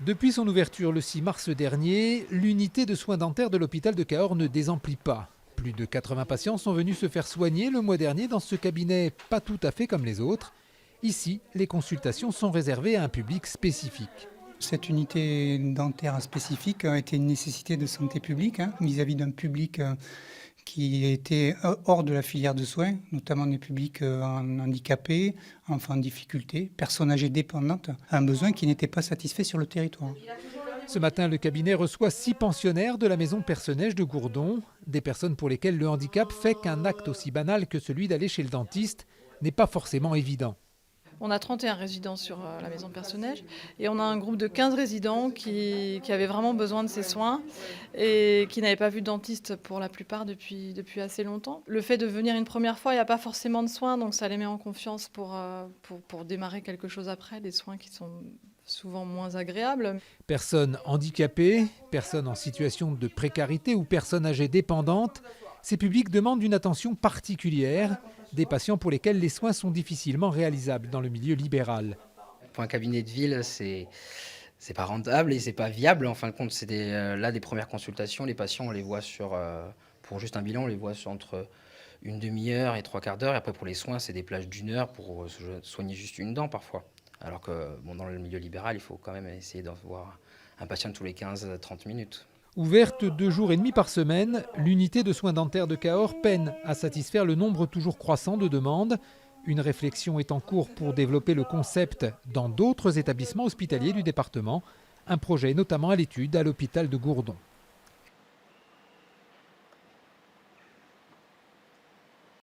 Depuis son ouverture le 6 mars dernier, l'unité de soins dentaires de l'hôpital de Cahors ne désemplit pas. Plus de 80 patients sont venus se faire soigner le mois dernier dans ce cabinet pas tout à fait comme les autres. Ici, les consultations sont réservées à un public spécifique. Cette unité dentaire spécifique a été une nécessité de santé publique vis-à-vis d'un public qui était hors de la filière de soins, notamment des publics handicapés, enfants en difficulté, personnes âgées dépendantes, un besoin qui n'était pas satisfait sur le territoire. Ce matin, le cabinet reçoit 6 pensionnaires de la maison Perce-Neige de Gourdon, des personnes pour lesquelles le handicap fait qu'un acte aussi banal que celui d'aller chez le dentiste n'est pas forcément évident. On a 31 résidents sur la maison Perce-Neige et on a un groupe de 15 résidents qui avaient vraiment besoin de ces soins et qui n'avaient pas vu de dentiste pour la plupart depuis assez longtemps. Le fait de venir une première fois, il n'y a pas forcément de soins, donc ça les met en confiance pour démarrer quelque chose après, des soins qui sont souvent moins agréables. Personnes handicapées, personnes en situation de précarité ou personnes âgées dépendantes, ces publics demandent une attention particulière, des patients pour lesquels les soins sont difficilement réalisables dans le milieu libéral. Pour un cabinet de ville, c'est pas rentable et c'est pas viable. En fin de compte, c'est des premières consultations. Les patients, on les voit pour juste un bilan, on les voit entre une demi-heure et 3/4 d'heure. Et après, pour les soins, c'est des plages d'1 heure pour soigner juste une dent parfois. Alors que dans le milieu libéral, il faut quand même essayer d'avoir un patient tous les 15-30 minutes. Ouverte 2 jours et demi par semaine, l'unité de soins dentaires de Cahors peine à satisfaire le nombre toujours croissant de demandes. Une réflexion est en cours pour développer le concept dans d'autres établissements hospitaliers du département. Un projet est notamment à l'étude à l'hôpital de Gourdon.